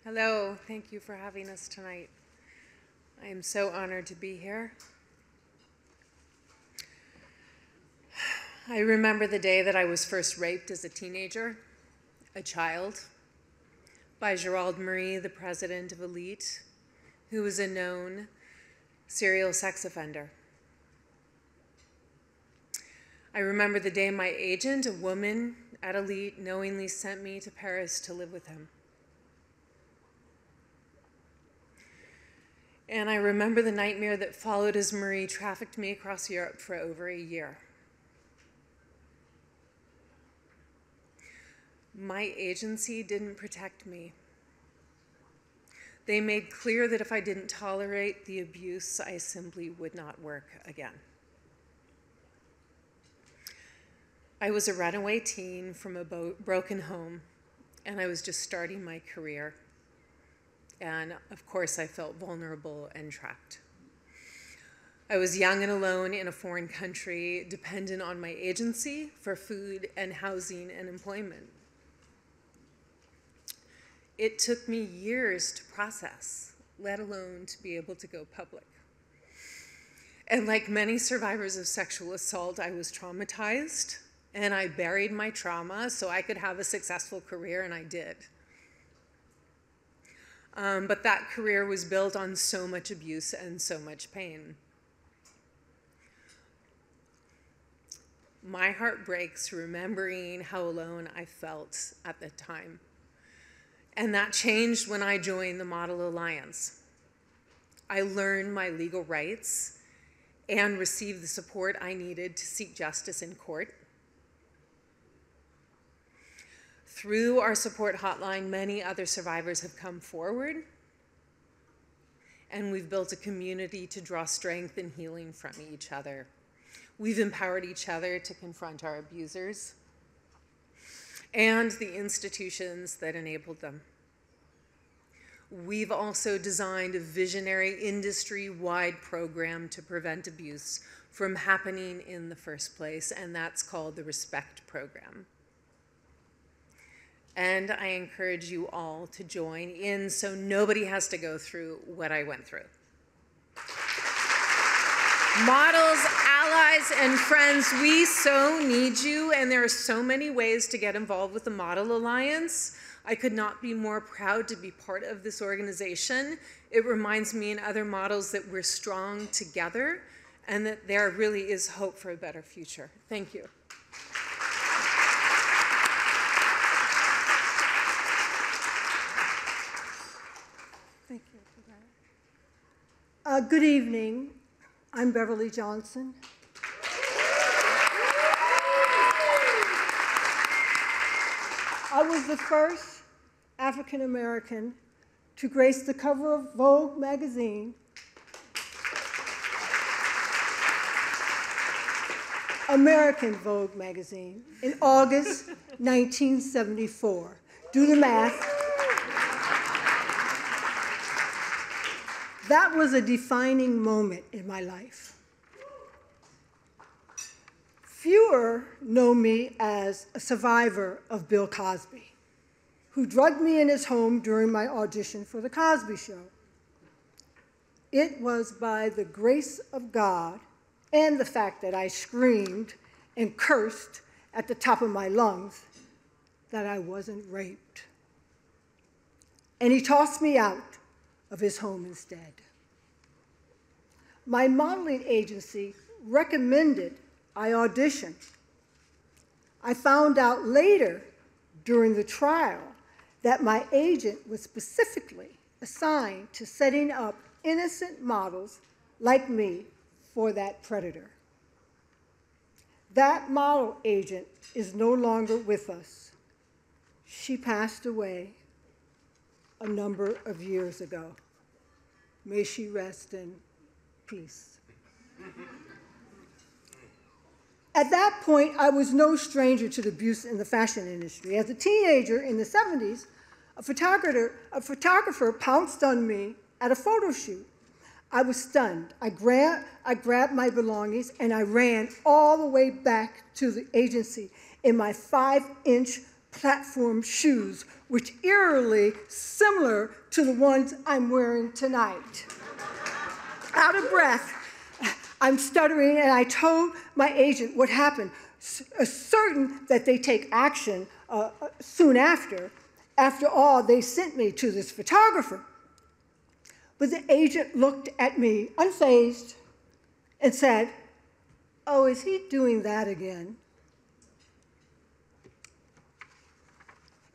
Hello, thank you for having us tonight. I am so honored to be here. I remember the day that I was first raped as a teenager, a child, by Gerald Marie, the president of Elite, who was a known serial sex offender. I remember the day my agent, a woman at Elite, knowingly sent me to Paris to live with him. And I remember the nightmare that followed as Marie trafficked me across Europe for over a year. My agency didn't protect me. They made clear that if I didn't tolerate the abuse, I simply would not work again. I was a runaway teen from a broken home, and I was just starting my career. And of course, I felt vulnerable and trapped. I was young and alone in a foreign country, dependent on my agency for food and housing and employment. It took me years to process, let alone to be able to go public. And like many survivors of sexual assault, I was traumatized, and I buried my trauma so I could have a successful career, and I did. But that career was built on so much abuse and so much pain. My heart breaks remembering how alone I felt at the time. And that changed when I joined the Model Alliance. I learned my legal rights and received the support I needed to seek justice in court. Through our support hotline, many other survivors have come forward, and we've built a community to draw strength and healing from each other. We've empowered each other to confront our abusers and the institutions that enabled them. We've also designed a visionary industry-wide program to prevent abuse from happening in the first place, and that's called the Respect Program. And I encourage you all to join in so nobody has to go through what I went through. Models, allies, and friends, we so need you, and there are so many ways to get involved with the Model Alliance. I could not be more proud to be part of this organization. It reminds me and other models that we're strong together and that there really is hope for a better future. Thank you. Thank you for that. Good evening. I'm Beverly Johnson. I was the first African American to grace the cover of Vogue magazine, American Vogue magazine, in August 1974. Do the math. That was a defining moment in my life. Fewer know me as a survivor of Bill Cosby, who drugged me in his home during my audition for The Cosby Show. It was by the grace of God and the fact that I screamed and cursed at the top of my lungs that I wasn't raped. And he tossed me out of his home instead. My modeling agency recommended I audition. I found out later during the trial that my agent was specifically assigned to setting up innocent models like me for that predator. That model agent is no longer with us. She passed away a number of years ago. May she rest in peace. At that point, I was no stranger to the abuse in the fashion industry. As a teenager in the 70s, a photographer pounced on me at a photo shoot. I was stunned. I grabbed my belongings and I ran all the way back to the agency in my 5-inch platform shoes, which eerily similar to the ones I'm wearing tonight. Out of breath, I'm stuttering, and I told my agent what happened, certain that they take action soon after. After all, they sent me to this photographer. But the agent looked at me unfazed and said, "Oh, is he doing that again?"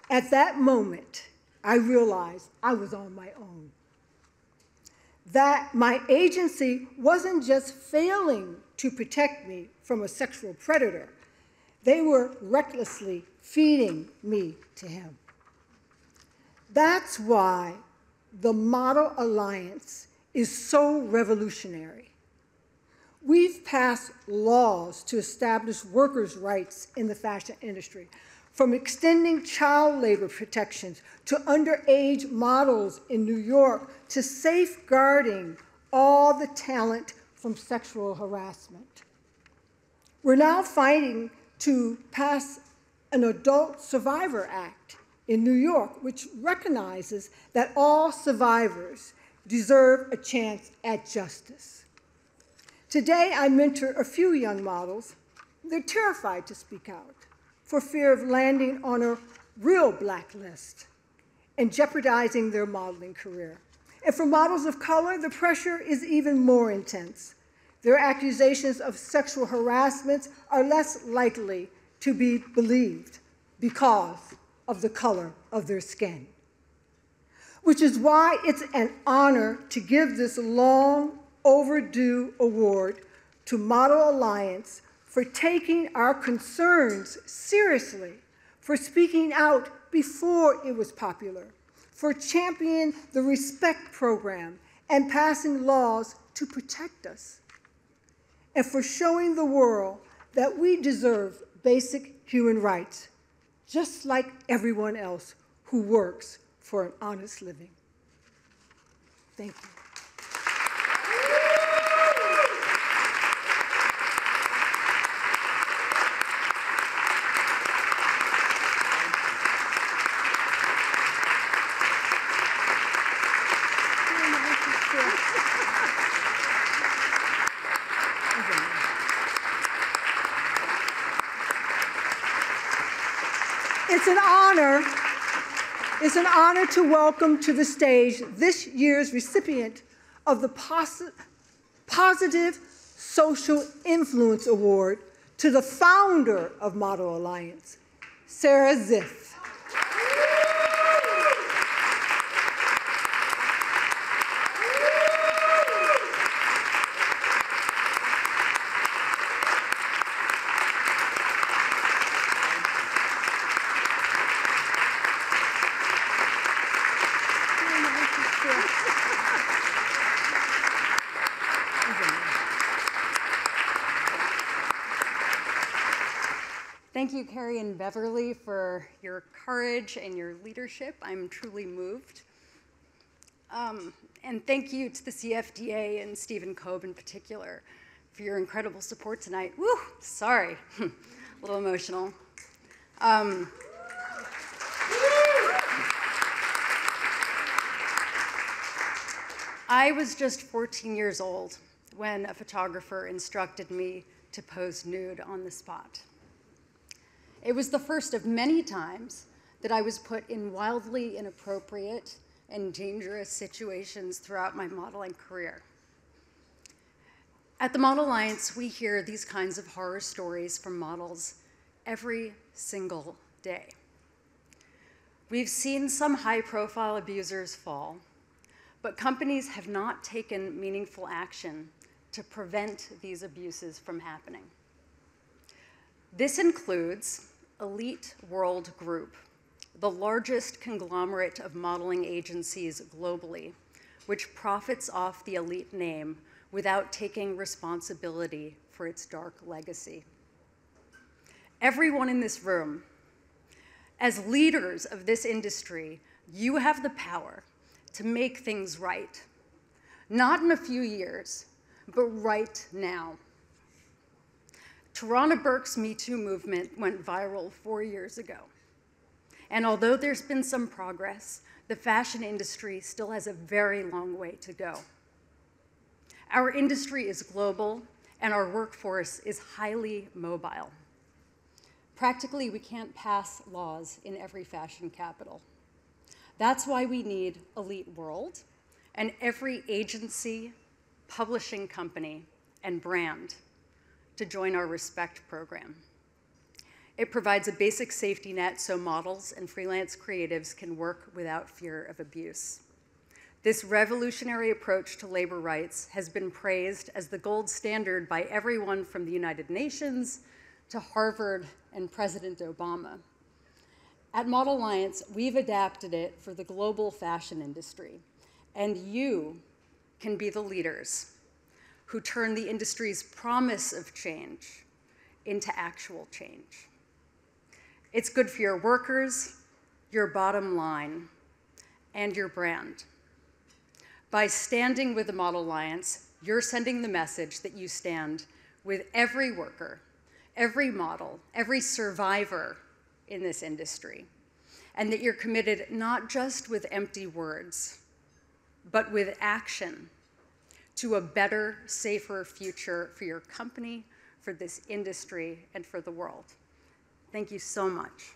At that moment, I realized I was on my own. That my agency wasn't just failing to protect me from a sexual predator, they were recklessly feeding me to him. That's why the Model Alliance is so revolutionary. We've passed laws to establish workers' rights in the fashion industry, from extending child labor protections to underage models in New York to safeguarding all the talent from sexual harassment. We're now fighting to pass an Adult Survivor Act in New York, which recognizes that all survivors deserve a chance at justice. Today, I mentor a few young models. They're terrified to speak out for fear of landing on a real blacklist and jeopardizing their modeling career. And for models of color, the pressure is even more intense. Their accusations of sexual harassment are less likely to be believed because of the color of their skin. Which is why it's an honor to give this long overdue award to Model Alliance for taking our concerns seriously, for speaking out before it was popular, for championing the Respect program and passing laws to protect us, and for showing the world that we deserve basic human rights, just like everyone else who works for an honest living. Thank you. It's an honor to welcome to the stage this year's recipient of the Positive Social Influence Award to the founder of Model Alliance, Sara Ziff. Thank you, Carré and Beverly, for your courage and your leadership. I'm truly moved. And thank you to the CFDA and Stephen Cobe in particular for your incredible support tonight. Woo, sorry, a little emotional. I was just 14 years old when a photographer instructed me to pose nude on the spot. It was the first of many times that I was put in wildly inappropriate and dangerous situations throughout my modeling career. At the Model Alliance, we hear these kinds of horror stories from models every single day. We've seen some high-profile abusers fall, but companies have not taken meaningful action to prevent these abuses from happening. This includes Elite World Group, the largest conglomerate of modeling agencies globally, which profits off the elite name without taking responsibility for its dark legacy. Everyone in this room, as leaders of this industry, you have the power to make things right, not in a few years, but right now. Tarana Burke's Me Too movement went viral 4 years ago. And although there's been some progress, the fashion industry still has a very long way to go. Our industry is global, and our workforce is highly mobile. Practically, we can't pass laws in every fashion capital. That's why we need Elite World and every agency, publishing company, and brand to join our Respect program. It provides a basic safety net so models and freelance creatives can work without fear of abuse. This revolutionary approach to labor rights has been praised as the gold standard by everyone from the United Nations to Harvard and President Obama. At Model Alliance, we've adapted it for the global fashion industry, and you can be the leaders who turn the industry's promise of change into actual change. It's good for your workers, your bottom line, and your brand. By standing with the Model Alliance, you're sending the message that you stand with every worker, every model, every survivor in this industry, and that you're committed not just with empty words, but with action to a better, safer future for your company, for this industry, and for the world. Thank you so much.